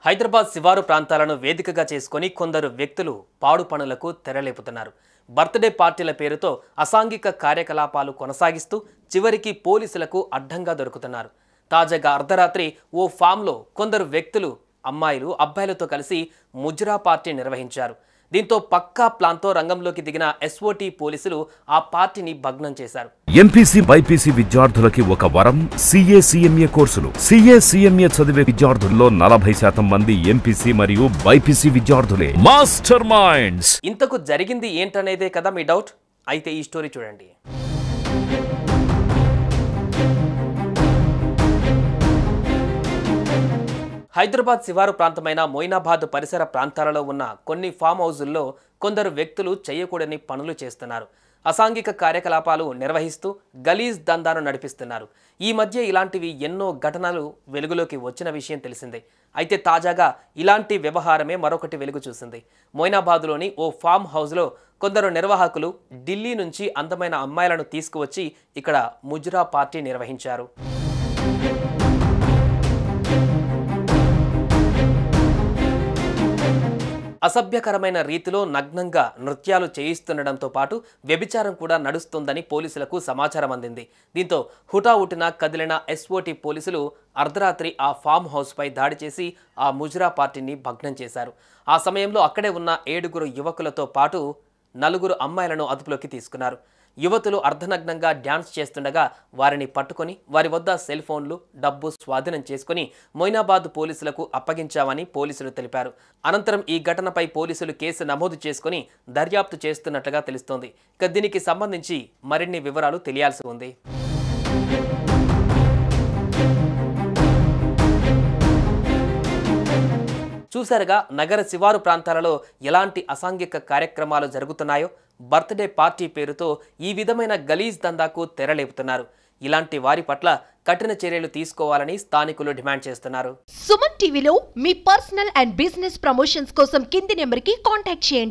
హైదరాబాద్ శివారు ప్రాంతాలను వేదికగా చేసుకొని కొందరు వ్యక్తులు పాడు పనులకు తెరలేపుతున్నారు. బర్త్డే పార్టీల పేరుతో అసాంఘిక కార్యకలాపాలు కొనసాగిస్తూ చివరికి పోలీసులకు అడ్డంగా దొరుకుతున్నారు. తాజాగా అర్ధరాత్రి ఓ ఫామ్లో కొందరు వ్యక్తులు అమ్మాయిలు అబ్బాయిలతో కలిసి ముజ్రా పార్టీ నిర్వహించారు. దీంతో పక్కా ప్లాన్తో రంగంలోకి దిగిన ఎస్ఓటీ పోలీసులు ఆ పార్టీని భగ్నం చేశారు. ఎంపీసీ బైపీసీ విద్యార్థులకి ఒక వరం సీఏ సీఎంఏ కోర్సులు. సీఏ సీఎంఏ చదివే విద్యార్థుల్లో 40% మంది ఎంపీసీ మరియు బైపీసీ విద్యార్థులే. Master minds. ఇంతకు జరిగింది ఏంటనేదే కదా మీ డౌట్. అయితే ఈ స్టోరీ చూడండి. హైదరాబాద్ శివారు ప్రాంతమైన మొయినాబాద్ పరిసర ప్రాంతాలలో ఉన్న కొన్ని ఫామ్ హౌజుల్లో కొందరు వ్యక్తులు చేయకూడని పనులు చేస్తున్నారు. అసాంఘిక కార్యకలాపాలు నిర్వహిస్తూ గలీజ్ దందాను నడిపిస్తున్నారు. ఈ మధ్య ఇలాంటివి ఎన్నో ఘటనలు వెలుగులోకి వచ్చిన విషయం తెలిసిందే. అయితే తాజాగా ఇలాంటి వ్యవహారమే మరొకటి వెలుగు చూసింది. మొయినాబాద్లోని ఓ ఫామ్ హౌస్లో కొందరు నిర్వాహకులు ఢిల్లీ నుంచి అందమైన అమ్మాయిలను తీసుకువచ్చి ఇక్కడ ముజ్రా పార్టీ నిర్వహించారు. అసభ్యకరమైన రీతిలో నగ్నంగా నృత్యాలు చేయిస్తుండడంతో పాటు వ్యభిచారం కూడా నడుస్తుందని పోలీసులకు సమాచారం అందింది. దీంతో హుటాహుటిన కదిలిన ఎస్ఓటీ పోలీసులు అర్ధరాత్రి ఆ ఫామ్ హౌస్పై దాడి చేసి ఆ ముజ్రా పార్టీని భగ్నం చేశారు. ఆ సమయంలో అక్కడే ఉన్న 7 యువకులతో పాటు 4 అమ్మాయిలను అదుపులోకి తీసుకున్నారు. యువతులు అర్ధనగ్నంగా డ్యాన్స్ చేస్తుండగా వారిని పట్టుకొని వారి వద్ద సెల్ ఫోన్లు, డబ్బు స్వాధీనం చేసుకుని మొయినాబాద్ పోలీసులకు అప్పగించామని పోలీసులు తెలిపారు. అనంతరం ఈ ఘటనపై పోలీసులు కేసు నమోదు చేసుకుని దర్యాప్తు చేస్తున్నట్లుగా తెలుస్తోంది. ఇక దీనికి సంబంధించి మరిన్ని వివరాలు తెలియాల్సి ఉంది. చూశారుగా నగర శివారు ప్రాంతాలలో ఎలాంటి అసాంఘిక కార్యక్రమాలు జరుగుతున్నాయో. బర్త్డే పార్టీ పేరుతో ఈ విధమైన గలీజ్ దందాకు తెరలేపుతున్నారు. ఇలాంటి వారి పట్ల కఠిన చర్యలు తీసుకోవాలని స్థానికులు డిమాండ్ చేస్తున్నారు. సుమన్ టీవీలో మీ పర్సనల్ అండ్ బిజినెస్ ప్రమోషన్స్ కోసం కింది నెంబర్కి కాంటాక్ట్ చేయండి.